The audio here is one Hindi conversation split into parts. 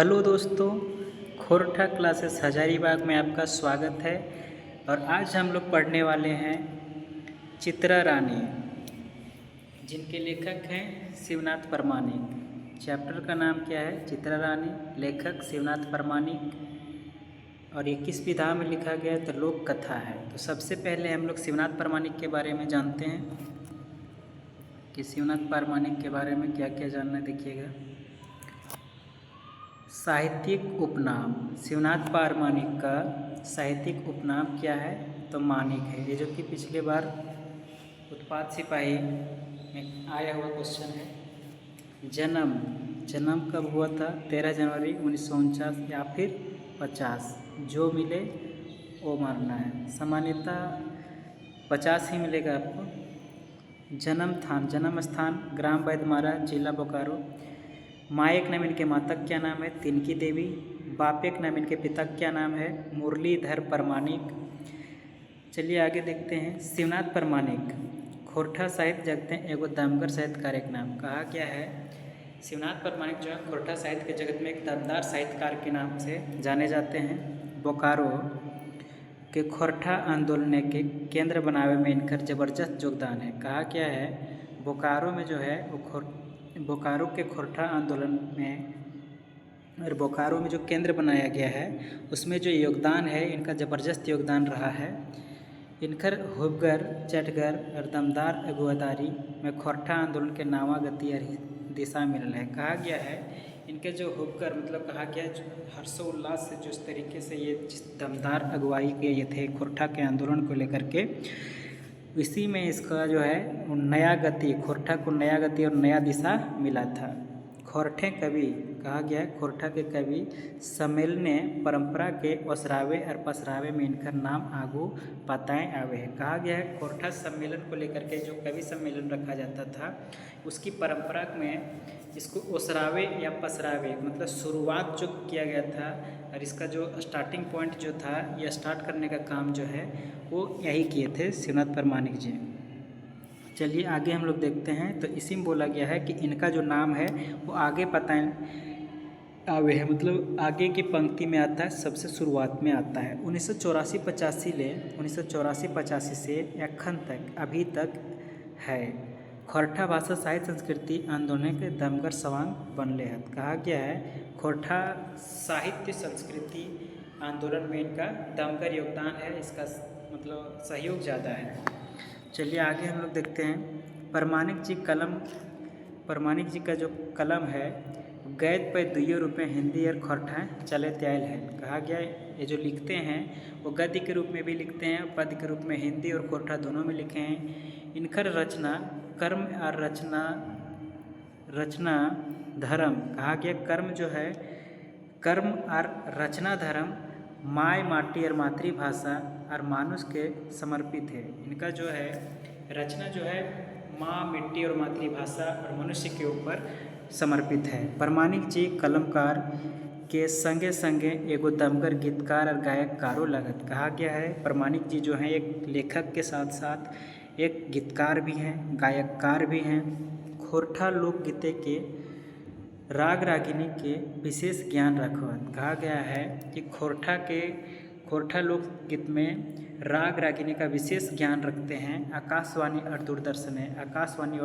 हेलो दोस्तों, खोरठा क्लासेस हजारीबाग में आपका स्वागत है। और आज हम लोग पढ़ने वाले हैं चित्रा रानी, जिनके लेखक हैं शिवनाथ परमानिक। चैप्टर का नाम क्या है? चित्रा रानी, लेखक शिवनाथ परमानिक। और ये किस विधा में लिखा गया है? तो लोक कथा है। तो सबसे पहले हम लोग शिवनाथ परमानिक के बारे में जानते हैं कि शिवनाथ परमानिक के बारे में क्या क्या जानना है। देखिएगा, साहित्यिक उपनाम शिवनाथ परमानिक का साहित्यिक उपनाम क्या है? तो मानिक है। ये जो कि पिछले बार उत्पाद सिपाही में आया हुआ क्वेश्चन है। जन्म कब हुआ था? 13 जनवरी 1949 या फिर 50। जो मिले वो मानना है। सामान्यतः 50 ही मिलेगा आपको। जन्म स्थान ग्राम बैदमारा, जिला बोकारो। माँ एक नाम इनके माता क्या नाम है? तिनकी देवी। बाप एक नाम इनके पिता क्या नाम है? मुरलीधर परमानिक। चलिए आगे देखते हैं। शिवनाथ परमानिक खोरठा साहित्य जगत में एगो दमगर साहित्यकार एक नाम। कहा क्या है? शिवनाथ परमानिक जो है खोरठा साहित्य के जगत में एक दमदार साहित्यकार के नाम से जाने जाते हैं। बोकारो के खोरठा आंदोलन के केंद्र बनावे में इनका जबरदस्त योगदान है। कहा क्या है? बोकारो में जो है वो बोकारो के खोरठा आंदोलन में और बोकारो में जो केंद्र बनाया गया है उसमें जो योगदान है इनका ज़बरदस्त योगदान रहा है। इनकर हुबगर चटगर और दमदार अगुवादारी में खोरठा आंदोलन के नावा गति और दिशा मिलल है। कहा गया है इनके जो हुबगर मतलब कहा गया है हर्षोल्लास से जिस तरीके से ये दमदार अगुवाई के ये थे खोरठा के आंदोलन को लेकर के, इसी में इसका जो है नया गति, खोरठा को नया गति और नया दिशा मिला था। खोरठे कवि कहा गया है खोरठा के कवि सम्मेलने परंपरा के ओसरावे और पसरावे में इनका नाम आगू बताएं आवे है। कहा गया है खोरठा सम्मेलन को लेकर के जो कवि सम्मेलन रखा जाता था उसकी परंपरा में इसको ओसरावे या पसरावे मतलब शुरुआत जो किया गया था और इसका जो स्टार्टिंग पॉइंट जो था या स्टार्ट करने का काम जो है वो यही किए थे शिवनाथ परमानिक जी। चलिए आगे हम लोग देखते हैं। तो इसी में बोला गया है कि इनका जो नाम है वो आगे बताएं आवे है, मतलब आगे की पंक्ति में आता है, सबसे शुरुआत में आता है। 1984-85 से अखन तक अभी तक है खोरठा भाषा साहित्य संस्कृति आंदोलन के दमगर सवांग बनले है। कहा गया है खोरठा साहित्य संस्कृति आंदोलन में इनका दमगर योगदान है, इसका मतलब सहयोग ज़्यादा है। चलिए आगे हम लोग देखते हैं। परमानिक जी का जो कलम है गैद पे 2 रुपये हिंदी और खोरठा चले त्याल है। कहा गया ये जो लिखते हैं वो गद्य के रूप में भी लिखते हैं और पद्य के रूप में हिंदी और खोरठा दोनों में लिखे हैं। इनकर रचना कर्म और रचना धर्म। कहा गया कर्म जो है कर्म और रचना धर्म माय माटी और मातृभाषा और मानुष के समर्पित है। इनका जो है रचना जो है माँ, मिट्टी और मातृभाषा और मनुष्य के ऊपर समर्पित है। परमानिक जी कलमकार के संगे संगे एगो दमगर गीतकार और गायककारों लगत। कहा गया है परमानिक जी जो हैं एक लेखक के साथ साथ एक गीतकार भी हैं, गायककार भी हैं। खोरठा लोकगीते के राग रागिनी के विशेष ज्ञान रखवत। कहा गया है कि खोरठा लोकगीत में राग रागिनी का विशेष ज्ञान रखते हैं। आकाशवाणी और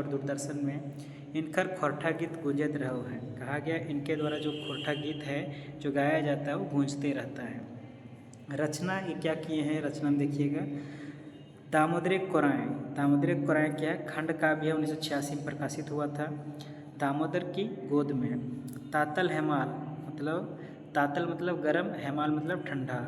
दूरदर्शन में इनकर खोरठा गीत गूंजत रहो है। कहा गया इनके द्वारा जो खोरठा गीत है जो गाया जाता है वो गूंजते रहता है। रचना ये क्या किए हैं? रचना में देखिएगा दामोदर कोराएँ क्या है? खंड काव्य 1986 में प्रकाशित हुआ था। दामोदर की गोद में। तातल हेमाल मतलब गर्म, हेमाल मतलब ठंडा।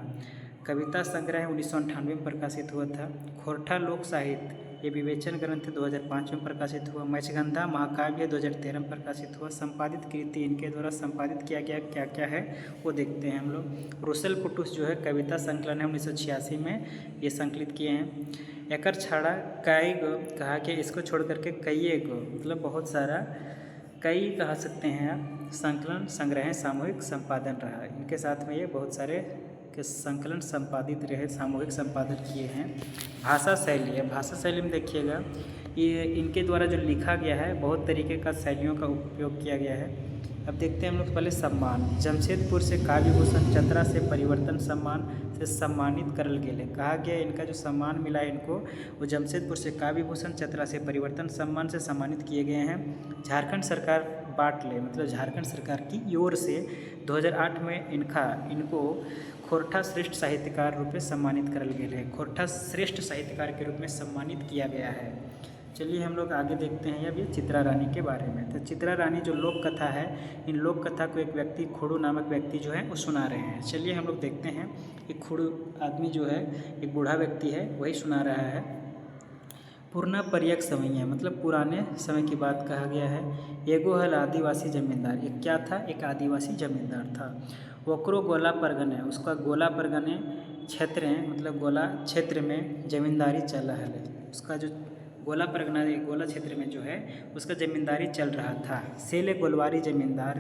कविता संग्रह 1998 में प्रकाशित हुआ था। खोरठा लोक साहित्य ये विवेचन ग्रंथ 2005 में प्रकाशित हुआ। मत्स्यगंधा महाकाव्य 2013 में प्रकाशित हुआ। संपादित कृति इनके द्वारा संपादित किया गया क्या क्या है वो देखते हैं हम लोग। रुसल पुटुस जो है कविता संकलन है 1986 में ये संकलित किए हैं। एकर छाड़ा कई गो कहा कि इसको छोड़ करके कई गो मतलब बहुत सारा कई कह सकते हैं आप संकलन संग्रह सामूहिक संपादन रहा। इनके साथ में ये बहुत सारे के संकलन संपादित रहे, सामूहिक संपादन किए हैं। भाषा शैली में देखिएगा ये इनके द्वारा जो लिखा गया है बहुत तरीके का शैलियों का उपयोग किया गया है। अब देखते हैं हम लोग पहले सम्मान। जमशेदपुर से काव्य भूषण चतरा से परिवर्तन सम्मान से सम्मानित करल गेले। कहा गया इनका जो सम्मान मिला है इनको, वो जमशेदपुर से काव्य भूषण चतरा से परिवर्तन सम्मान से सम्मानित किए गए हैं। झारखंड सरकार बांट ले, मतलब झारखंड सरकार की ओर से 2008 में इनको खोरठा श्रेष्ठ साहित्यकार रूप में सम्मानित करल गया है। खोरठा श्रेष्ठ साहित्यकार के रूप में सम्मानित किया गया है। चलिए हम लोग आगे देखते हैं अब ये चित्रा रानी के बारे में। तो चित्रा रानी जो लोक कथा है, इन लोक कथा को एक व्यक्ति खुड़ू नामक व्यक्ति जो है वो सुना रहे हैं। चलिए हम लोग देखते हैं। एक खुड़ू आदमी जो है, एक बूढ़ा व्यक्ति है, वही सुना रहा है। पुरना परियक समय है, मतलब पुराने समय की बात कहा गया है। एगो हल आदिवासी जमींदार, एक क्या था, एक आदिवासी जमींदार था। वक्रो गोला परगने, उसका गोला परगने क्षेत्र है, मतलब गोला क्षेत्र में जमींदारी चल रहा है। उसका जो गोला परगना गोला क्षेत्र में जो है उसका जमींदारी चल रहा था। सेले गोलवारी जमींदार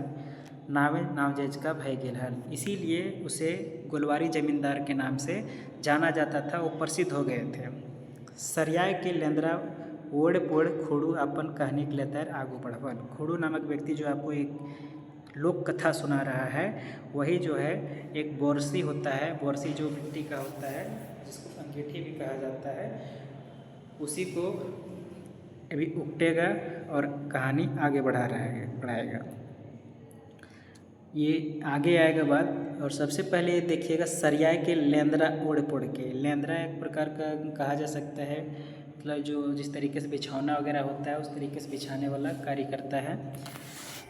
नावे नामजेज का भय गेल हल, इसीलिए उसे गोलवारी जमींदार के नाम से जाना जाता था, वो प्रसिद्ध हो गए थे। सरियाय के लेंदरा ओढ़ पोड़ खुड़ू अपन कहने के लेतर आगू बढ़वल। खुड़ू नामक व्यक्ति जो आपको एक लोक कथा सुना रहा है, वही जो है एक बोरसी होता है, बोरसी जो मिट्टी का होता है जिसको अंगीठी भी कहा जाता है, उसी को अभी उकटेगा और कहानी आगे बढ़ाएगा। ये आगे आएगा बात। और सबसे पहले ये देखिएगा, सरियाय के लेंदरा ओढ़ पोड़ के। लेंदरा एक प्रकार का कहा जा सकता है, मतलब जो जिस तरीके से बिछौना वगैरह होता है उस तरीके से बिछाने वाला कार्य करता है।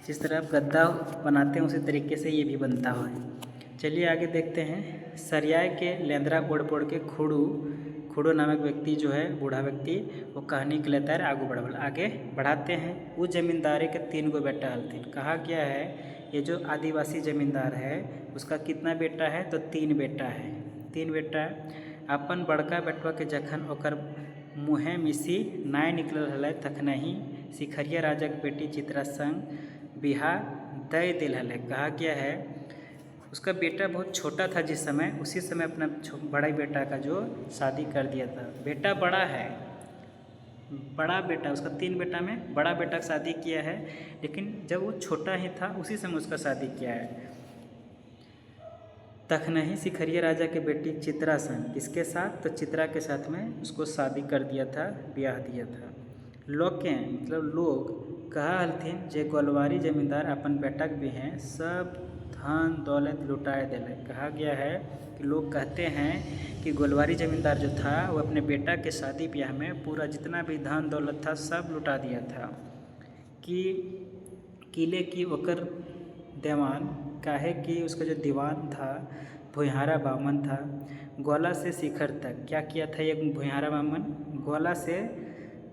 जिस तरह आप गद्दा बनाते हैं उसी तरीके से ये भी बनता है। चलिए आगे देखते हैं। सरियाय के लेंदरा ओढ़ पोड़ के खुड़ो नामक व्यक्ति जो है, बूढ़ा व्यक्ति, वो कहानी के लेता है आगे बढ़ाते हैं। वो जमींदारे के 3 गो बेटा हलथिन। कहा गया है ये जो आदिवासी जमींदार है उसका कितना बेटा है, तो 3 बेटा है। 3 बेटा अपन बड़का बेटवा के जखन ओकर मुँहे मिसी नाय निकलल हलै तखनहि सिखरिया राजा के बेटी चित्रा संग बिहा दय दिल हलै। कहा गया है उसका बेटा बहुत छोटा था जिस समय, उसी समय अपना बड़ा बेटा का जो शादी कर दिया था। बेटा बड़ा है, बड़ा बेटा उसका 3 बेटा में बड़ा बेटा का शादी किया है, लेकिन जब वो छोटा ही था उसी समय उसका शादी किया है। तखनहि सिखरिया राजा के बेटी चित्रा संग, किसके साथ, तो चित्रा के साथ में उसको शादी कर दिया था, ब्याह दिया था। लोके मतलब लोग कहा हलथिन जे गोलवारी जमींदार अपन बेटा के भी हैं सब धन दौलत लुटाए दिले। कहा गया है कि लोग कहते हैं कि गोलवारी जमींदार जो था वो अपने बेटा के शादी ब्याह में पूरा जितना भी धन दौलत था सब लुटा दिया था। कि किले की ओकर दीवान, काहे कि उसका जो दीवान था भुइहारा बामन था। गोला से शिखर तक, क्या किया था ये भुइहारा बामन, गोला से,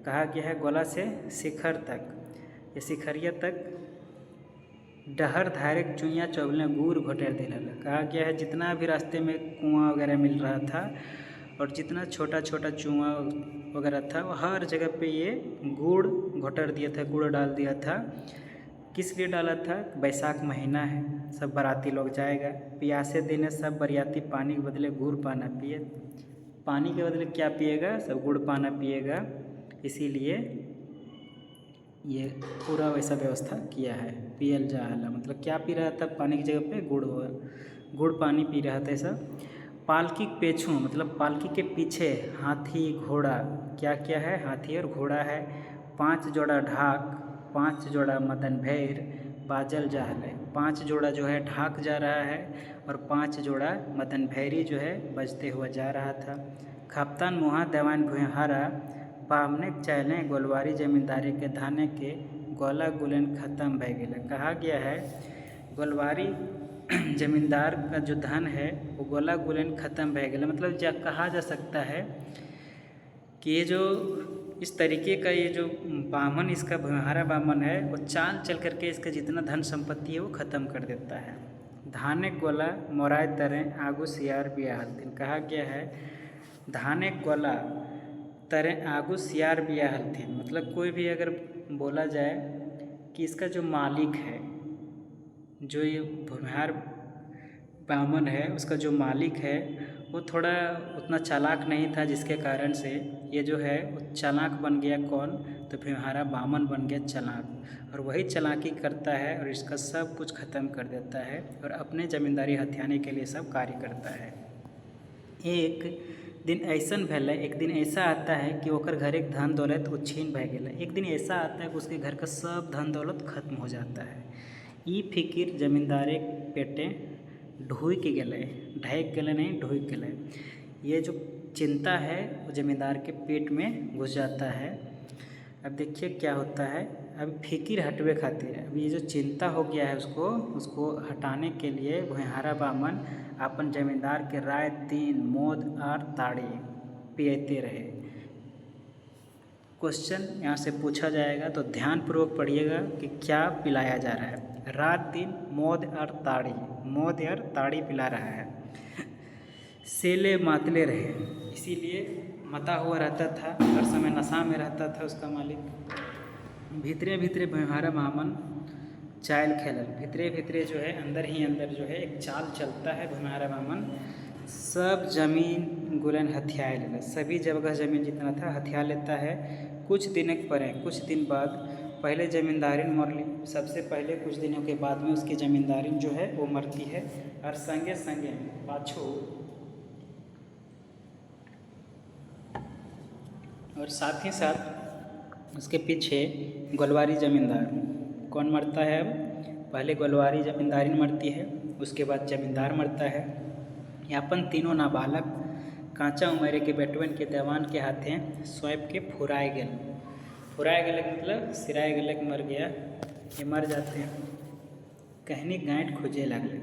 कहा गया है गोला से शिखर तक, ये शिखरिया तक डहर धारक चुइयाँ चौबले गुड़ घोटेर दिल। कहा गया है जितना भी रास्ते में कुआं वगैरह मिल रहा था और जितना छोटा छोटा चुआं वगैरह था वो हर जगह पे ये गुड़ घोटर दिया था, गुड़ डाल दिया था। किस लिए डाला था, बैसाख महीना है, सब बाराती लोग जाएगा, प्यासे देने सब बरियाती पानी के बदले गुड़ पाना पिए, पानी के बदले क्या पिएगा, सब गुड़ पाना पिएगा। इसीलिए ये पूरा वैसा व्यवस्था किया है। पियल जा रहा, मतलब क्या पी रहा था, पानी की जगह पे गुड़ पानी पी रहा था ऐसा। पालकी पेछू, मतलब पालकी के पीछे हाथी घोड़ा, क्या क्या है, हाथी और घोड़ा है। 5 जोड़ा ढाक, 5 जोड़ा मदन भैर बाजल जा रहा है। 5 जोड़ा जो है ढाक जा रहा है और 5 जोड़ा मदन भैरी जो है बजते हुआ जा रहा था। खपतान मुहा देवान भुइहारा बामने चले गोलवारी जमींदारी के धाने के गोला गुलन ख़त्म भय गया। कहा गया है गोलवारी जमींदार का जो धन है वो गोला गुलन ख़त्म भय गया, मतलब कहा जा सकता है कि ये जो इस तरीके का ये जो बामन, इसका भुइहारा बामन है, वो चाल चल करके इसका जितना धन संपत्ति है वो ख़त्म कर देता है। धाने गोला मोराय तरें आगू सियार बिया हलथिन। कहा गया है धाने गोला तरें आगू सियार बिया हलथिन, मतलब कोई भी अगर बोला जाए कि इसका जो मालिक है, जो ये भुइहार बामन है, उसका जो मालिक है वो थोड़ा उतना चालाक नहीं था, जिसके कारण से ये जो है वो चालाक बन गया कौन, तो व्यवहारा बामन बन गया चालाक, और वही चालाकी करता है और इसका सब कुछ ख़त्म कर देता है और अपने ज़मींदारी हथियाने के लिए सब कार्य करता है। एक दिन ऐसन भेलै, एक दिन ऐसा आता है कि ओकर घर एक धन दौलत वो छीन भए गेलै। एक दिन ऐसा आता है कि उसके घर का सब धन दौलत खत्म हो जाता है। ई फिकिर जमींदारे पेटे ढुक गेलै, ढक गेलै नहीं ढुक गेलै। ये जो चिंता है वो जमींदार के पेट में घुस जाता है। अब देखिए क्या होता है, अब फिकिर हटवे खातिर, अब ये जो चिंता हो गया है उसको हटाने के लिए भुइहारा बामन अपन जमींदार के रात दिन मौत और ताड़ी पियते रहे। क्वेश्चन यहाँ से पूछा जाएगा तो ध्यानपूर्वक पढ़िएगा कि क्या पिलाया जा रहा है। रात दिन मौत और ताड़ी पिला रहा है। सेले मातले रहे, इसीलिए मता हुआ रहता था, हर समय नशा में रहता था उसका मालिक। भीतरे भीतरे भुइहारा बामन चाल खेलल, भीतरे भीतरे जो है अंदर ही अंदर जो है एक चाल चलता है। भुइहारा बामन सब जमीन गुलन हथिया लेला, सभी जगह जमीन जितना था हथिया लेता है। कुछ दिन बाद पहले जमींदारिन मरली, सबसे पहले कुछ दिनों के बाद में उसकी जमींदारिन जो है वो मरती है, और संगे संगे पाछू और साथ ही साथ उसके पीछे गोलवारी जमींदार कौन मरता है। अब पहले गोलवारी जमींदारिन मरती है, उसके बाद जमींदार मरता है। यापन तीनों नाबालक कांचा उम्र के बेटवन के देवान के हाथे स्वयं के फुराए गए मतलब सिराए गलक मर गया, ये मर जाते हैं। कहानी गांठ खोजे लगले,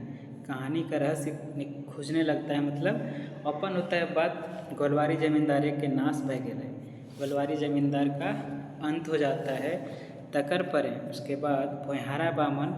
कहानी का रहस्य खोजने लगता है, मतलब अपन होता है बात गोलवारी जमींदारी के नाश भय गए, गोलवारी जमींदार का अंत हो जाता है। तकर पर उसके बाद भुइहारा बामन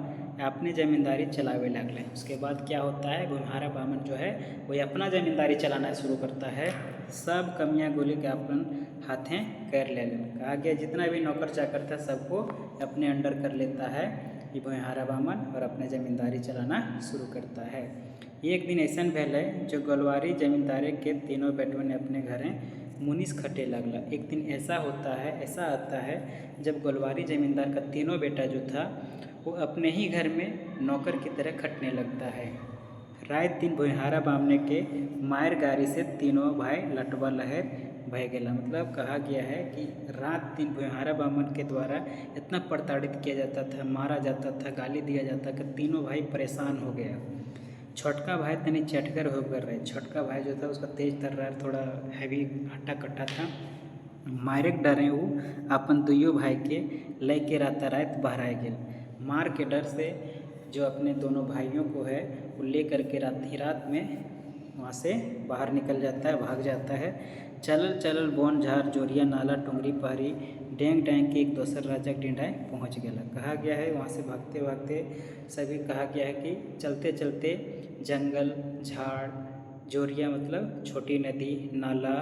अपनी ज़मींदारी चलावे लगले। उसके बाद क्या होता है, भुइहारा बामन जो है वही अपना ज़मींदारी चलाना शुरू करता है। सब कमियाँ गोली के अपन हाथें कर ले, कहा गया जितना भी नौकर चाकर था सबको अपने अंडर कर लेता है ये भुइहारा बामन, और अपने ज़मींदारी चलाना शुरू करता है। एक दिन ऐसा भेल है जो गोलवारी जमींदारे के तीनों बेटवन अपने घरें मुनिस खटे लगला। एक दिन ऐसा आता है जब गोलवारी जमींदार का तीनों बेटा जो था वो अपने ही घर में नौकर की तरह खटने लगता है। रात दिन भुइहारा बामने के मायर गारी से तीनों भाई लटवा लहर भय गेला। मतलब कहा गया है कि रात दिन भुइहारा बामन के द्वारा इतना प्रताड़ित किया जाता था, मारा जाता था, गाली दिया जाता कि तीनों भाई परेशान हो गया। छोटका भाई तनी चटकर होकर रहे, छोटका भाई जो था उसका तेज तर्रार थोड़ा हैवी हट्टा कट्टा था। मारे डरे वो अपन दुइयों भाई के ले के रात बहराए गेल। मार के डर से जो अपने दोनों भाइयों को है वो ले करके रात में वहाँ से बाहर निकल जाता है, भाग जाता है। चलल बोन झार जोरिया नाला टुंगरी पहरी डेंग डैंग के एक दोसर राजा डिंडाए पहुँच गया। कहा गया है वहाँ से भागते भागते सभी कहा गया है कि चलते चलते जंगल झाड़ जोरिया मतलब छोटी नदी नाला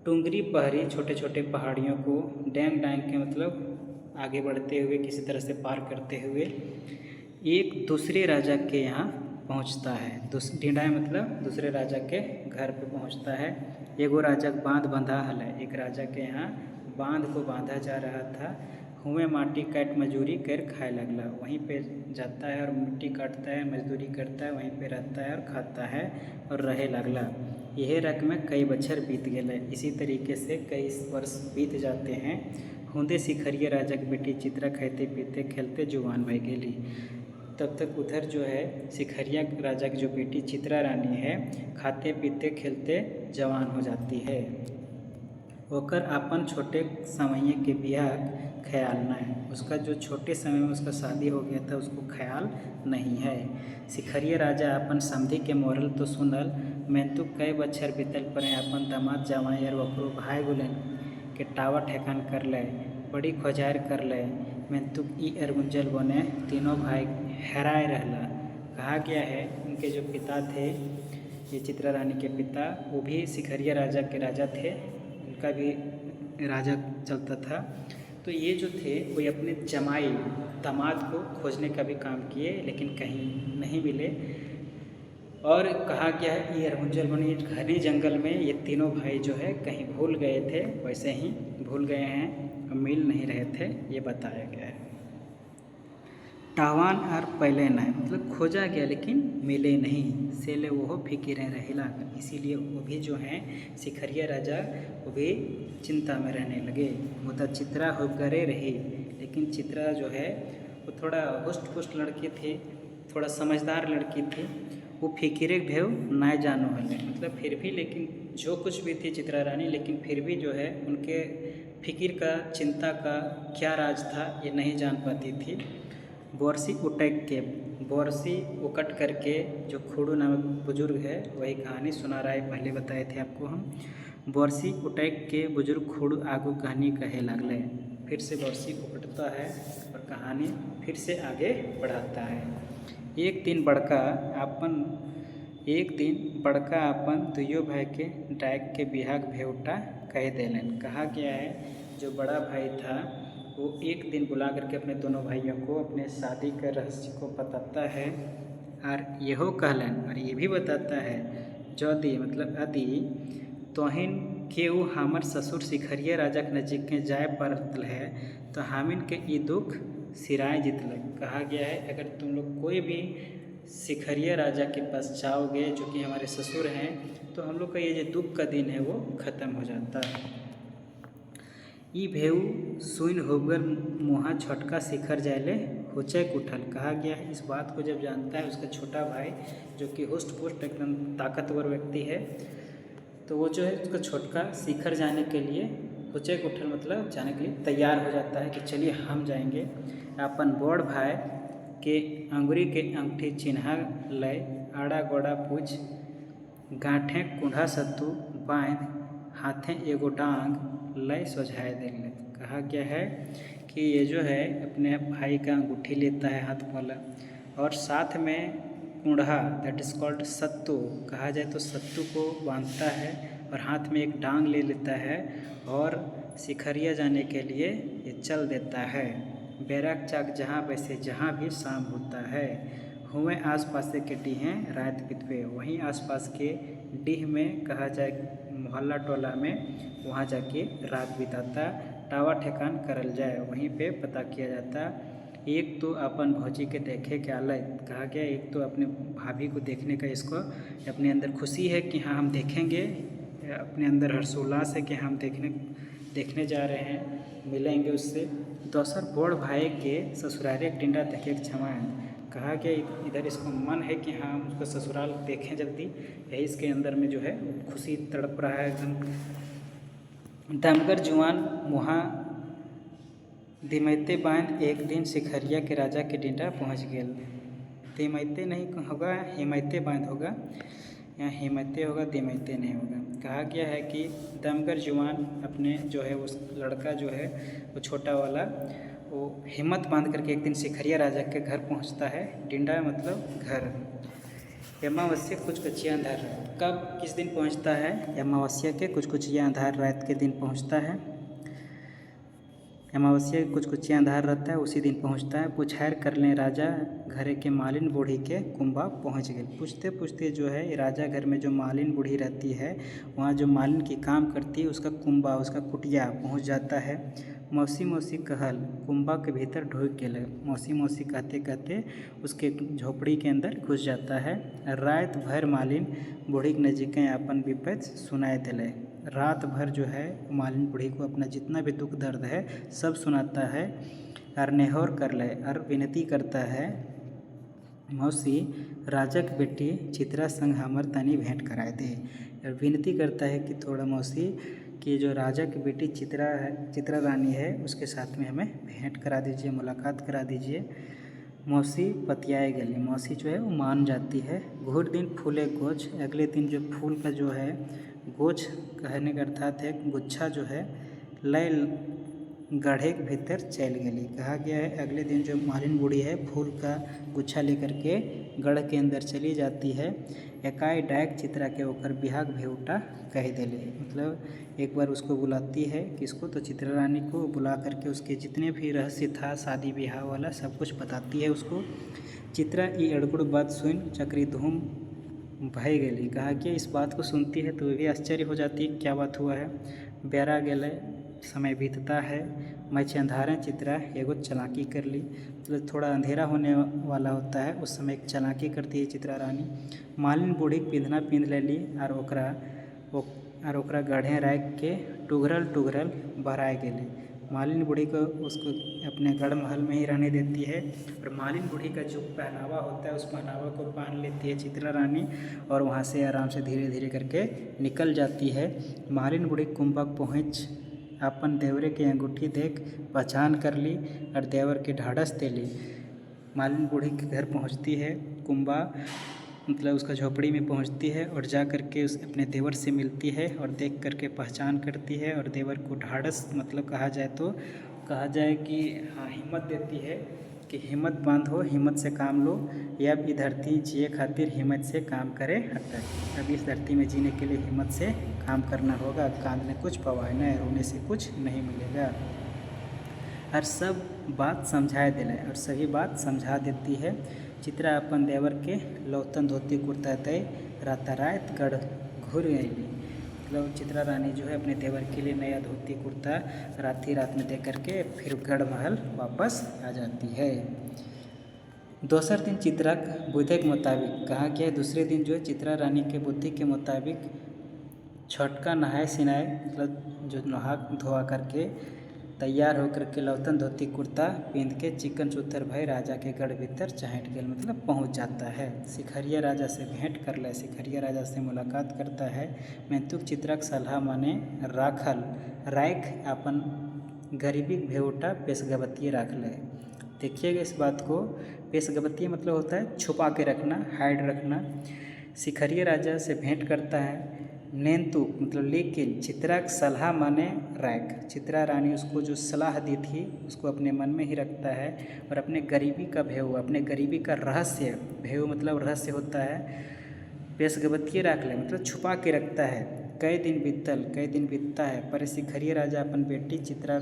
टुंगरी पहरी छोटे छोटे पहाड़ियों को डैंग डैंग के मतलब आगे बढ़ते हुए किसी तरह से पार करते हुए एक दूसरे राजा के यहाँ पहुँचता है। ढिंडाए मतलब दूसरे राजा के घर पे पहुँचता है। एगो राजा बांध बंधा हल है, एक राजा के यहाँ बांध को बांधा जा रहा था। हुए माटी काट मजदूरी कर खाए लगला, वहीं पे जाता है और मिट्टी काटता है, मजदूरी करता है, वहीं पे रहता है और खाता है और रहे लगला। यह रक में कई बछर बीत गए। इसी तरीके से कई वर्ष बीत जाते हैं। हुंदे सिखरिया राजा की बेटी चित्रा खाते पीते खेलते जुवान भय गेली। तब तक उधर जो है सिखरिया राजा की जो बेटी चित्रा रानी है खाते पीते खेलते जवान हो जाती है। ओकर अपन छोटे समय के ब्याह ख्याल न है, उसका जो छोटे समय में उसका शादी हो गया था उसको ख्याल नहीं है। सिखरिया राजा अपन समधी के मोरल तो सुनल, मैं तो कई बच्छर बीतल पर अपन दामाद जमाई और ओकरो भाई गुलन के टावा ठेकान कर ले, बड़ी खोजार कर ले, मैं तो ई अरगुंजल बने तीनों भाई हैराए रहला। कहा गया है उनके जो पिता थे ये चित्रा रानी के पिता वो भी सिखरिया राजा के राजा थे, उनका भी राजा चलता था। तो ये जो थे वो अपने जमाई दामाद को खोजने का भी काम किए लेकिन कहीं नहीं मिले। और कहा गया है ये अरहुंजल वन, ये घने जंगल में ये तीनों भाई जो है कहीं भूल गए थे, वैसे ही भूल गए हैं, मिल नहीं रहे थे, ये बताया गया है। टावान और पहले न मतलब खोजा गया लेकिन मिले नहीं, सेले वो फिकिरें रहिला, इसीलिए वो भी जो हैं सिखरिया राजा वो भी चिंता में रहने लगे। वो तो चित्रा हो करे रही, लेकिन चित्रा जो है वो थोड़ा हुस्ट पुष्ट लड़की थी, थोड़ा समझदार लड़की थी, वो फिकिरे भेव ना जानो हले, मतलब फिर भी, लेकिन जो कुछ भी थी चित्रा रानी, लेकिन फिर भी जो है उनके फिकिर का, चिंता का क्या राज था ये नहीं जान पाती थी। बोरसी उटक के, बोरसी उकट करके, जो खुड़ू नामक बुजुर्ग है वही कहानी सुना रहा है, पहले बताए थे आपको हम। बोरसी उटक के बुजुर्ग खुड़ू आगू कहानी कहे लगले, फिर से बोरसी उकटता है और कहानी फिर से आगे बढ़ाता है। एक दिन बड़का अपन दुइयो भाई के डायक के बिहाग भेउटा कह देलन। कहा गया है जो बड़ा भाई था वो एक दिन बुला करके अपने दोनों भाइयों को अपने शादी के रहस्य को बताता है, और यहो कहलन, और ये भी बताता है यदि मतलब यदि तोहिन केहू हमर ससुर सिखरिया राजा के नजीक के जाए पड़ल है तो हामिन के ये दुख सिराए जितल। कहा गया है अगर तुम लोग कोई भी सिखरिया राजा के पास जाओगे जो कि हमारे ससुर हैं, तो हम लोग का ये जो दुख का दिन है वो ख़त्म हो जाता है। ई भेऊ सुन होकर मुहा छोटका शिखर जायले होचक उठल। कहा गया है इस बात को जब जानता है उसका छोटा भाई जो कि हुष्ट पुष्ट एकदम ताकतवर व्यक्ति है, तो वो जो है उसका छोटका शिखर जाने के लिए होचक उठल मतलब जाने के लिए तैयार हो जाता है कि चलिए हम जाएंगे। अपन बड़ भाई के अंगुरी के अंगठी चिन्हा लय, आड़ा गोड़ा पूछ, गांठे कुंढा सत्तू बांध, हाथे एगो डांग लय सोझाए देंगे। कहा गया है कि ये जो है अपने भाई का अंगूठी लेता है हाथ वाला, और साथ में कुंढा दैट इज़ कॉल्ड सत्तू, कहा जाए तो सत्तू को बांधता है, और हाथ में एक डांग ले लेता है और सिखरिया जाने के लिए ये चल देता है। बैराक चाक जहाँ वैसे जहाँ भी शाम होता है, हुए आस पास के डीहें रात बितवे, वहीं आसपास के डीह में कहा जाए मोहल्ला टोला में वहाँ जाके रात बिताता। टावा ठेकान करल जाए वहीं पे पता किया जाता। एक तो अपन भौजी के देखे के आलय, कहा गया एक तो अपने भाभी को देखने का इसको अपने अंदर खुशी है कि हाँ हम देखेंगे, अपने अंदर हर्षोल्लास है कि हम देखने जा रहे हैं, मिलेंगे उससे। दोसर बड़ भाई के ससुरारे डिंडा देखे के छमाएं, कहा गया इधर इसको मन है कि हाँ हम उसको ससुराल देखें जल्दी, यही इसके अंदर में जो है खुशी तड़प रहा है एकदम। दमगर जुआन मुहा दिमैते बांध एक दिन सिखरिया के राजा के डिंडा पहुँच गए। दिमैते नहीं होगा, हिमैते बांध होगा, यहाँ हिमैते होगा, दिमैते नहीं होगा। कहा गया है कि दमगर जुआन अपने जो है उस लड़का जो है वो छोटा वाला वो हिम्मत बांध करके एक दिन सिखरिया राजा के घर पहुंचता है। डिंडा मतलब घर। अमावस्या कुछ कुचिया अंधार, कब किस दिन पहुंचता है? अमावस्या के कुछ कुचिया अंधार रात के दिन पहुंचता है। अमावस्या कुछ कुचिया अंधार रहता है उसी दिन पहुंचता है। पुछार कर लें राजा घरे के मालिन बूढ़ी के कुंबा पहुंच गए। पूछते पूछते जो है राजा घर में जो मालिन बूढ़ी रहती है वहाँ जो मालिन की काम करती है उसका कुंबा, उसका कुटिया पहुंच जाता है। मौसी मौसी कहल कुंबा के भीतर ढुक गए। मौसी मौसी कहते कहते उसके झोपड़ी के अंदर घुस जाता है। रात भर मालिन बूढ़ी के नजीकें अपन विपद सुनाए दिले। रात भर जो है मालिन बूढ़ी को अपना जितना भी दुख दर्द है सब सुनाता है, और नेहोर कर ले और विनती करता है, मौसी राजा की बेटी चित्रा संग हमर तनी भेंट कराए दे। और विनती करता है कि थोड़ा मौसी कि जो राजा की बेटी चित्रा रानी है उसके साथ में हमें भेंट करा दीजिए, मुलाकात करा दीजिए। मौसी पतियाए गली, मौसी जो है वो मान जाती है। घूर दिन फूले गोछ, अगले दिन जो फूल का जो है गोछ कहने का अर्थात है गुच्छा जो है लय गढ़े के भीतर चल गई। कहा गया है अगले दिन जो मालिन बूढ़ी है फूल का गुच्छा लेकर के गढ़ के अंदर चली जाती है। एकाई डायक चित्रा के ओकर बिहाग भेउटा कह देले, मतलब एक बार उसको बुलाती है किसको, तो चित्रा रानी को बुला करके उसके जितने भी रहस्य था शादी ब्याह वाला सब कुछ बताती है उसको। चित्रा ई अड़गुड़ बात सुन चक्री धूम भय गेली। कहा कि इस बात को सुनती है तो वे भी आश्चर्य हो जाती है, क्या बात हुआ है। बेरा गेले, समय बीतता है, मैं अंधारे चित्रा एगो चलाकी कर ली। मतलब थोड़ा अंधेरा होने वाला होता है, उस समय एक चलाकी करती है चित्रा रानी। मालिन बूढ़ी पिंधना पिंध लेली और ओकरा गढ़े राख के टुघरल टुघरल बहराए गेली। मालिन बूढ़ी को उसको अपने गढ़ महल में ही रहने देती है और मालिन बूढ़ी का जो पहनावा होता है उस पहनावा को पहन लेती है चित्रा रानी और वहाँ से आराम से धीरे धीरे करके निकल जाती है। मालिन बूढ़ी कुंभक पहुँच अपन देवरे की अंगूठी देख पहचान कर ली और देवर के ढाढ़स दे ली। मालिन बूढ़ी के घर पहुँचती है, कुंभा मतलब उसका झोपड़ी में पहुंचती है और जा कर के उस अपने देवर से मिलती है और देख कर के पहचान करती है और देवर को ढाढ़स मतलब कहा जाए कि हाँ हिम्मत देती है कि हिम्मत बांधो, हिम्मत से काम लो, या अब इस धरती जिए खातिर हिम्मत से काम करे हटक। अब इस धरती में जीने के लिए हिम्मत से काम करना होगा, कांदने कुछ पवाए न, रोने से कुछ नहीं मिलेगा। और सब बात समझा दिले और सभी बात समझा देती है। चित्रा अपन देवर के लौतन धोती कुर्ता दे रातारात गढ़ घुर गई। मतलब चित्रा रानी जो है अपने देवर के लिए नया धोती कुर्ता रात में दे करके फिर गढ़ महल वापस आ जाती है। दोसर दिन चित्रा बुद्धि के मुताबिक कहा गया है, दूसरे दिन जो है चित्रा रानी के बुद्धि के मुताबिक छोटका नहाए सिनाए मतलब जो नहा धोआ करके तैयार होकर के लौतन धोती कुर्ता पहन के चिकन चुत्तर भय राजा के गढ़ भीतर चहट गेल मतलब पहुंच जाता है। सिखरिया राजा से भेंट कर ले, सिखरिया राजा से मुलाकात करता है। मैंतुक चित्रक सलाह माने राख अपन गरीबी भेउटा पेशगवतीय राख ले। देखिएगा इस बात को, पेशगवतीय मतलब होता है छुपा के रखना, हाइड रखना। सिखरिया राजा से भेंट करता है। नेंतु मतलब लेकिन चित्रा की सलाह माने राख, चित्रा रानी उसको जो सलाह दी थी उसको अपने मन में ही रखता है और अपने गरीबी का भेव, अपने गरीबी का रहस्य, भेव मतलब रहस्य होता है, पेशगवतीय राख ले मतलब छुपा के रखता है। कई दिन बीतता है पर सिखरिया राजा अपन बेटी चित्रा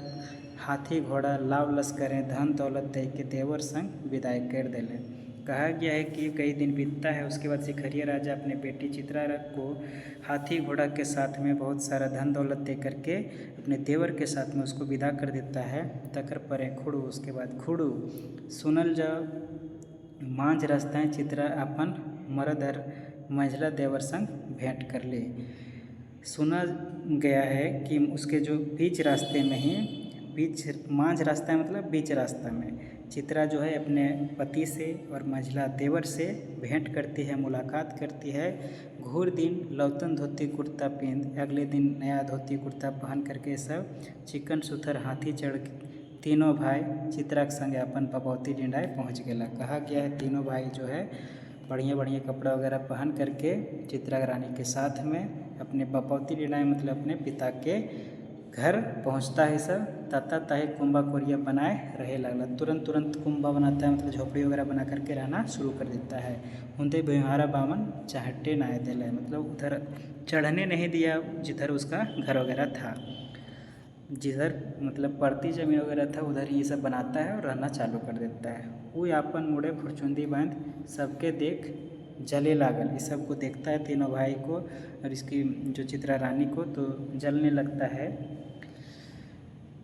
हाथी घोड़ा लाव लश्करें धन दौलत दे के देवर संग विदाई कर देले। कहा गया है कि कई दिन बीतता है, उसके बाद सिखरिया राजा अपने बेटी चित्रा को हाथी घोड़ा के साथ में बहुत सारा धन दौलत दे करके अपने देवर के साथ में उसको विदा कर देता है। तकर परे खुड़ू, उसके बाद खुड़ू सुनल जाओ मांझ रास्ताएँ चित्रा अपन मरदर मंझला देवर संग भेंट कर ले। सुना गया है कि उसके जो बीच रास्ते में ही मांझ रास्ता मतलब बीच रास्ता में चित्रा जो है अपने पति से और मंझला देवर से भेंट करती है, मुलाकात करती है। घूर दिन लौतन धोती कुर्ता पहन, अगले दिन नया धोती कुर्ता पहन करके सब चिकन सुथर हाथी चढ़ तीनों भाई चित्रा के संगे अपन पपौती डिंडाए पहुँच गया। कहा गया है तीनों भाई जो है बढ़िया कपड़ा वगैरह पहन करके चित्रा रानी के साथ में अपने पपौती डिंडाए मतलब अपने पिता के घर पहुंचता है। सब ताता ताहे कुंभा कोरिया बनाए रहे लगला, तुरंत कुंभा बनाता है मतलब झोपड़ी वगैरह बना करके रहना शुरू कर देता है। हुंदे व्यवहारा बामन चाहटे नाए दिला मतलब उधर चढ़ने नहीं दिया जिधर उसका घर वगैरह था, जिधर मतलब पड़ती ज़मीन वगैरह था उधर ये सब बनाता है और रहना चालू कर देता है। वो आपन मुड़े फुरचुंदी बांध सबके देख जले लागल, इस सब को देखता है तीनों भाई को और इसकी जो चित्रा रानी को तो जलने लगता है।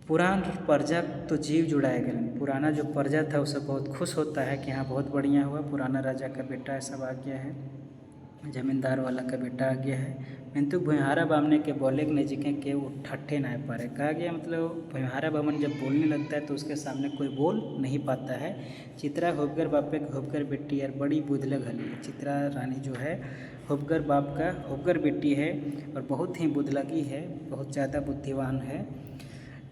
पुरान प्रजा तो जीव जुड़ाया गया, पुराना जो प्रजा था उससे बहुत खुश होता है कि हाँ बहुत बढ़िया हुआ, पुराना राजा का बेटा है सब आ गया है, जमींदार वाला का बेटा आ गया है। किंतु भुइहारा बामने के बोले के नजीकें के वो ठट्ठे ना पा रहे। कहा गया मतलब भुइहारा बामन जब बोलने लगता है तो उसके सामने कोई बोल नहीं पाता है। चित्रा होबगर बापे होबगर बेटी और बड़ी बुधलग हली, चित्रा रानी जो है होबगर बाप का होबगर बेटी है और बहुत ही बुधलगी है, बहुत ज़्यादा बुद्धिवान है।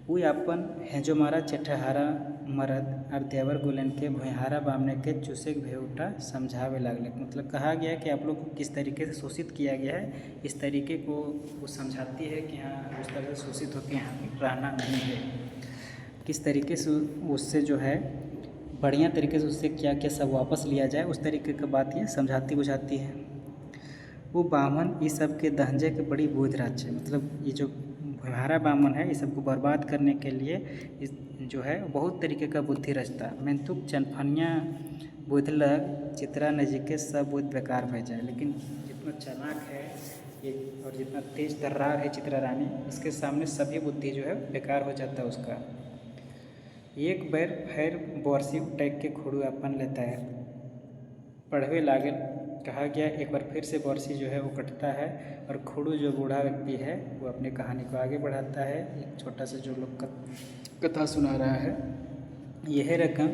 वो अपन हेजो मारा चटहारा मरद और देवर गुलन के भुइहारा बामने के चूसे के भेउटा समझावे लागले। मतलब कहा गया है कि आप लोग को किस तरीके से शोषित किया गया है, इस तरीके को वो समझाती है कि हाँ उस तरह से शोषित होकर यहाँ रहना नहीं है, किस तरीके से उससे जो है बढ़िया तरीके से उससे क्या क्या सब वापस लिया जाए, उस तरीके की बात ये समझाती बुझाती है। वो बामन इस सब के दहंजे के बड़ी बूझ राज्य, मतलब ये जो भुइहारा बामन है इस सबको बर्बाद करने के लिए इस जो है बहुत तरीके का बुद्धि रचता। मेंतुक चनफनिया बुधलक चित्रा नजीके सब बुध बेकार भय जाए। लेकिन जितना चालाक है ये और जितना तेज तर्रार है चित्रा रानी, इसके सामने सभी बुद्धि जो है बेकार हो जाता है उसका। एक बार फिर बोरसी उटैक के खोड़ू अपन लेता है, पढ़वे लागल कहा गया। एक बार फिर से बोरसी जो है वो कटता है और खोड़ू जो बूढ़ा व्यक्ति है वो अपनी कहानी को आगे बढ़ाता है। एक छोटा सा जो लोग कथा सुना रहा है, यह रकम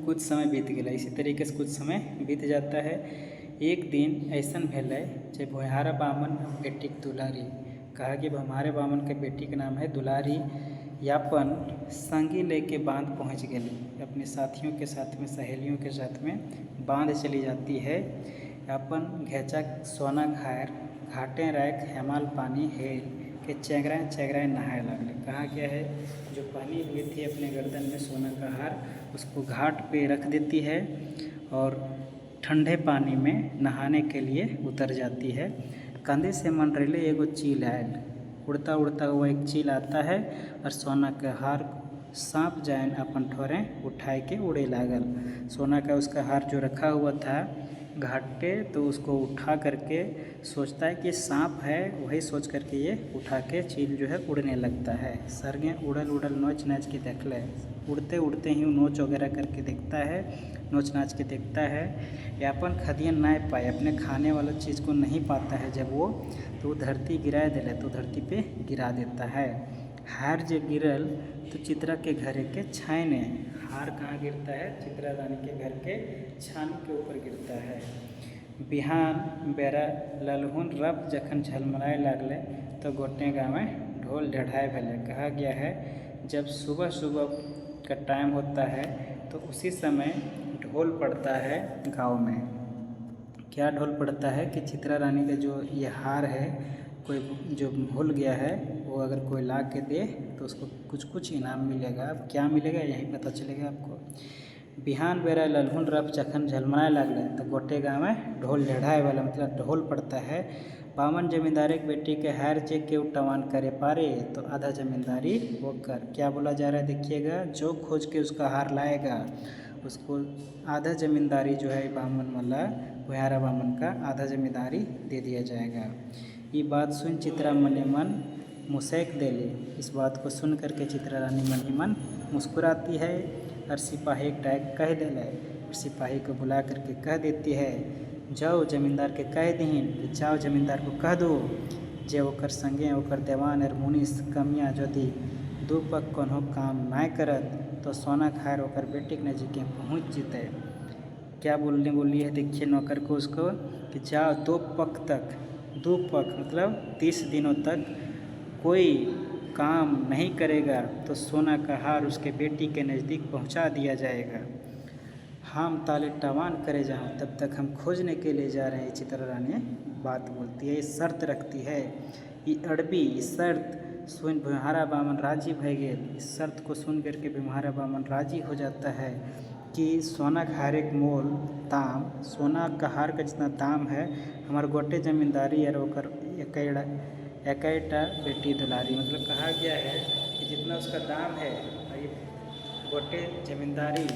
कुछ समय बीत गया। इसी तरीके से कुछ समय बीत जाता है। एक दिन ऐसा भेल जब भुहारा बामन बेटी दुलारी, कहा कि भुहारे बामन के बेटी का नाम है दुलारी, यापन संगी लेके बांध पहुंच गई। अपने साथियों के साथ में, सहेलियों के साथ में बांध चली जाती है। यापन घेचा सोना घायर घाटे रैक हेमाल पानी हेल के चेगराए चेगराए नहाए लगले। कहा गया है जो पानी हुई थी अपने गर्दन में सोना का हार, उसको घाट पे रख देती है और ठंडे पानी में नहाने के लिए उतर जाती है। कंधे से मंडरेले एगो चील आयल, उड़ता उड़ता हुआ एक चील आता है और सोना का हार सांप जायन अपन ठोरे उठाए के उड़े लागल। सोना का उसका हार जो रखा हुआ था घाट पे, तो उसको उठा करके सोचता है कि सांप है, वही सोच करके ये उठा के चील जो है उड़ने लगता है। सरगे उड़ल उड़ल नोच नाच के देख ले, उड़ते उड़ते ही नोच वगैरह करके देखता है, नोच नाच के देखता है। यापन खदियन ना पाए, अपने खाने वाला चीज़ को नहीं पाता है जब वो, तो वो धरती गिरा दिले, तो धरती पे गिरा देता है। हार जे गिरल तो चित्रा के घरे के छायने, हार कहाँ गिरता है? चित्रा रानी के घर के छान के ऊपर गिरता है। बिहान बेरा ललहुन रब जखन झलमलाए लागले तो गोटे गाँव में ढोल ढढ़ाए भेले। कहा गया है जब सुबह सुबह का टाइम होता है तो उसी समय ढोल पड़ता है गांव में। क्या ढोल पड़ता है कि चित्रा रानी का जो ये हार है, कोई जो भूल गया है वो अगर कोई ला के दे तो उसको कुछ कुछ इनाम मिलेगा। अब क्या मिलेगा यही पता चलेगा आपको। बिहान बेरा ललहुन रब जखन झलमलाए लागले तो गोटे गाँव में ढोल ढढ़ाए वाला मतलब ढोल पड़ता है। बामन जमींदार एक बेटी के हार जे के टवान करे पारे तो आधा जमींदारी वो कर। क्या बोला जा रहा है देखिएगा, जो खोज के उसका हार लाएगा उसको आधा जमींदारी जो है बामन वाला भुहारा बामन का आधा जमींदारी दे दिया जाएगा। ये बात सुन चित्रा मने मन मुस्क देली। इस बात को सुन करके चित्रा रानी मन ही मन मुस्कुराती है और सिपाही एक टाइप कह देले। सिपाही को बुला करके कह देती है, जाओ जमींदार के कह दीन, जाओ जमींदार को कह दो जे ओकर संगे ओकर देवान और मुनीस कमियाँ यदि दू पक कोनो काम ना करत तो सोना खायर ओकर बेटी के नजीक पहुँच जीते। क्या बोलने बोली है देखिए नौकर को उसको कि जाओ 2 पक तक, 2 पक मतलब 30 दिनों तक कोई काम नहीं करेगा तो सोना का हार उसके बेटी के नज़दीक पहुंचा दिया जाएगा। हम ताले टवान करे जाऊँ तब तक हम खोजने के लिए जा रहे हैं। चित्रा रानी बात बोलती है, इस शर्त रखती है। ये अड़बी इस शर्त सुन भुहारा बामन राजी भय गए। इस शर्त को सुन करके भुहारा बामन राजी हो जाता है कि सोना का हार एक मोल दाम, सोना का हार का जितना दाम है हमारे गोटे जमींदारी और ओकर एकैटा बेटी दुलारी, मतलब कहा गया है कि जितना उसका दाम है गोटे जमींदारी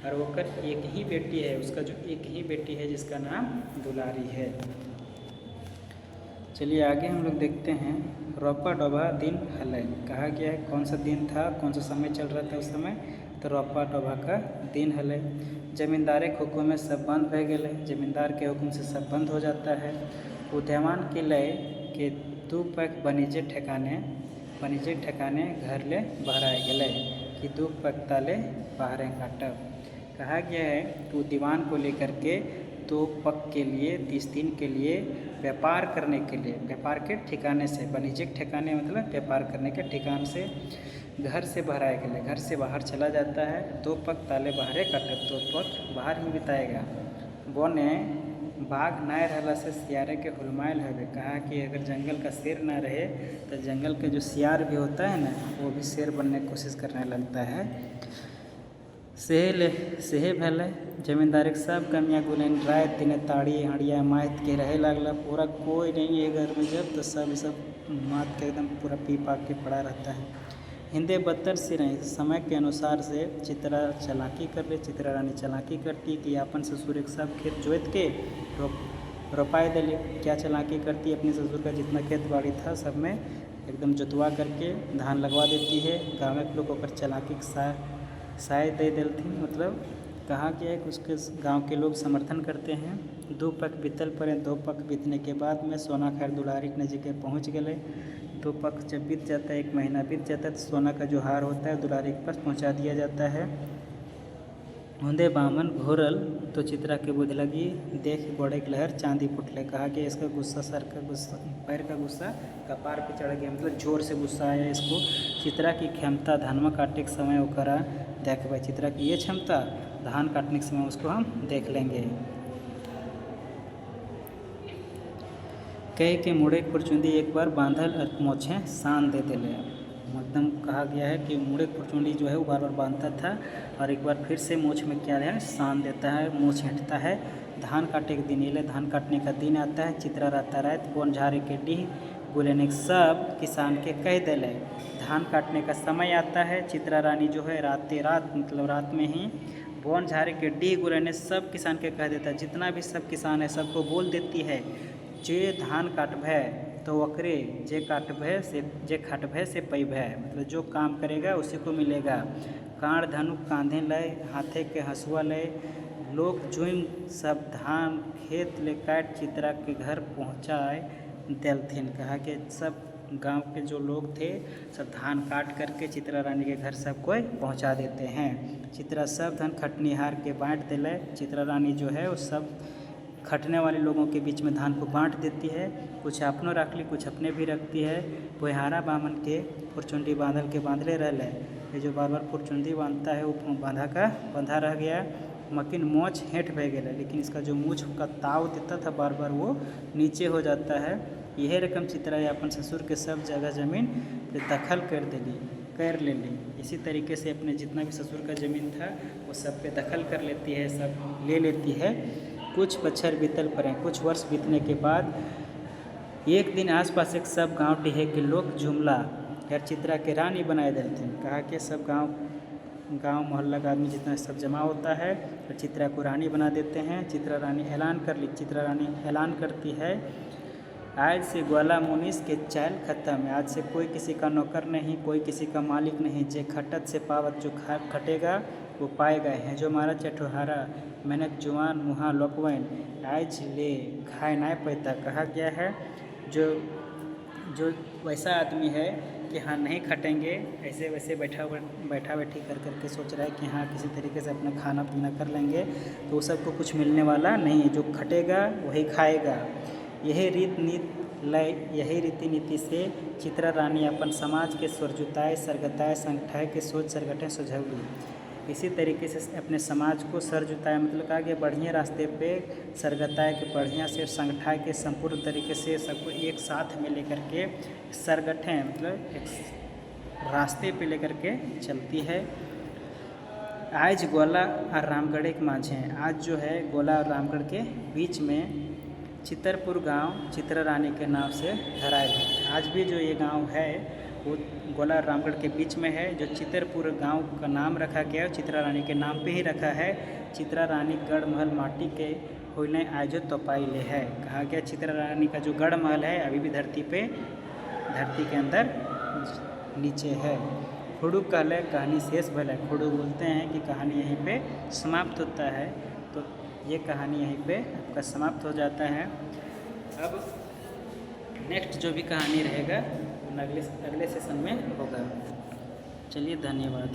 और ओकर एक ही बेटी है, उसका जो एक ही बेटी है जिसका नाम दुलारी है। चलिए आगे हम लोग देखते हैं। रोपा डोबा दिन हलै, कहा गया है कौन सा दिन था, कौन सा समय चल रहा था उस समय, तो रोपा डोबा का दिन हलै। जमींदारे के हुक्म में सब बंद भय गए, जमींदार के हुक्म से सब बंद हो जाता है। उद्यमान के लय के 2 पक बनीजे ठिकाने घर ले बहराए गए कि 2 पक ताले बाहरें काटब। कहा गया है कि दीवान को लेकर के 2 पक के लिए 30 दिन के लिए व्यापार करने के लिए, व्यापार के ठिकाने से, वाणिज्यिक ठिकाने मतलब व्यापार करने के ठिकान से घर से बहराए गए, घर से बाहर चला जाता है। 2 पक ताले बाहरे काटब, 2 पक बाहर ही बिताएगा। बोने बाघ ना रहला से सियारे के हुलमायल हवे। कहा कि अगर जंगल का शेर ना रहे तो जंगल के जो सियार भी होता है ना वो भी शेर बनने की कोशिश करने लगता है। सेहे भेल जमींदार के सब कमियाँ गुलेन रात दिन ताड़ी हड़िया मात के रहे लगला। पूरा कोई नहीं है घर में जब, तो सब मात के एकदम पूरा पी पाक के पड़ा रहता है। हिंदे बदतर से नहीं, समय के अनुसार से चित्रा चालाकी कर ले। चित्रा रानी चालाकी करती कि अपन ससुर एक सब खेत जोत के रोपाए दिले। क्या चालाकी करती, अपने ससुर का जितना खेत बाड़ी था सब में एकदम जोतवा करके धान लगवा देती है। गाँव के लोग ओकर चालाकी साय दे देती, मतलब कहा गया है कि उसके गांव के लोग समर्थन करते हैं। 2 पख बीतल पर 2 पख बीतने के बाद में सोना खैर दुलारी के जगह पहुँच गए। 2 पख जब बीत जाता है, 1 महीना बीत जाता है, तो सोना का जो हार होता है दुलारी के पास पहुँचा दिया जाता है। होंदे बामन घोरल तो चित्रा के बुध लगी, देख बड़े लहर चांदी फुटले। कहा कि इसका गुस्सा, सर का गुस्सा, पैर का गुस्सा कपार पे चढ़ गया, मतलब जोर से गुस्सा आया इसको। चित्रा की क्षमता धानमा काटे के समय वो करा देख भाई, चित्रा की ये क्षमता धान काटने के समय उसको हम देख लेंगे। कह के मुड़े खुरचुंदी एक बार बांधल मोछे सान दे दिले। एकदम कहा गया है कि मुड़े खुरचुंडी जो है वो बार बार बांधता था और एक बार फिर से मोछ में क्या है सान देता है, मोछ हेंटता है। धान काटे के दिन एले, धान काटने का दिन आता है। चित्रा राता रात बोन झारे के डीह गुलेने सब किसान के कह दिले। धान काटने का समय आता है, चित्रा रानी जो है रात मतलब रात में ही बोन झारे के डीह गुलेने सब किसान के कह देता है। जितना भी सब किसान है सबको बोल देती है, जे धान काटभै तो वकरे जे काटभै से जे खटभै से पैभै, मतलब जो काम करेगा उसी को मिलेगा। कांड़ धनुक कांधे लय, हाथे के हंसुआ लय, लोग जुम सब धान खेत ले काट चित्रा के घर पहुँचाए देलथिन। कहा कि सब गांव के जो लोग थे सब धान काट करके चित्रा रानी के घर सब कोई पहुंचा देते हैं। चित्रा सब धन खटनिहार के बांट दिले। चित्रा रानी जो है वो सब खटने वाले लोगों के बीच में धान को बांट देती है, कुछ अपनों रख ली, कुछ अपने भी रखती है। पोहारा बामन के फुरचुंडी बांधल के बांधले रह ले, ये जो बार बार फुरचुंडी बांधता है वो बंधा रह गया। मकिन मोछ हेंठ बह गया, लेकिन इसका जो मूछ का ताव देता था बार बार वो नीचे हो जाता है। यह रकम चित्रा अपन ससुर के सब जगह ज़मीन पे दखल कर ले ली। इसी तरीके से अपने जितना भी ससुर का ज़मीन था वो सब पे दखल कर लेती है, सब ले लेती है। कुछ बच्छर बीतल पड़े, कुछ वर्ष बीतने के बाद एक दिन आसपास एक सब गांव टिहे के लोग जुमला यार चित्रा के रानी बनाए देते। कहा कि सब गांव मोहल्ला का आदमी जितना सब जमा होता है तो चित्रा को रानी बना देते हैं। चित्रा रानी ऐलान करती है, आज से ग्वाला मुनीस के चाल खत्म है। आज से कोई किसी का नौकर नहीं, कोई किसी का मालिक नहीं। जे खटत से पावत, जो खटेगा वो पाएगा है। जो मारा चटोहारा मेहनत जुआन मुहा लोकवैन, आज ले खाए ना पैता। कहा गया है जो वैसा आदमी है कि हाँ नहीं खटेंगे, ऐसे वैसे बैठा बैठी कर सोच रहा है कि हाँ किसी तरीके से अपना खाना पीना कर लेंगे, तो सबको कुछ मिलने वाला नहीं है। जो खटेगा वही खाएगा। यही रीति नीति से चित्रा रानी अपन समाज के स्वरजुताए सरगताए संगठाए के सोच सरगठे सुझौली। इसी तरीके से अपने समाज को सर जुताए, मतलब कहा गया बढ़िया रास्ते पे सरगताए के बढ़िया से संगठाए के संपूर्ण तरीके से सबको एक साथ में लेकर के सरगठे, मतलब एक रास्ते पे लेकर के चलती है। आज गोला और रामगढ़ एक माझे, आज जो है गोला और रामगढ़ के बीच में चितरपुर गांव चित्रा रानी के नाम से धराया है। आज भी जो ये गांव है वो गोला और रामगढ़ के बीच में है। जो चितरपुर गांव का नाम रखा गया चित्रा रानी के नाम पे ही रखा है। चित्रा रानी गढ़ महल माटी के होने आयोजो तोपाई ले है। कहा गया चित्रा रानी का जो गढ़ महल है अभी भी धरती के अंदर नीचे है। खुड़ू कहले कहानी शेष भले, खुड़ू बोलते हैं कि कहानी यहीं पे समाप्त होता है। तो ये कहानी यहीं पे आपका समाप्त हो जाता है। अब नेक्स्ट जो भी कहानी रहेगा अगले सेशन में होगा। चलिए धन्यवाद।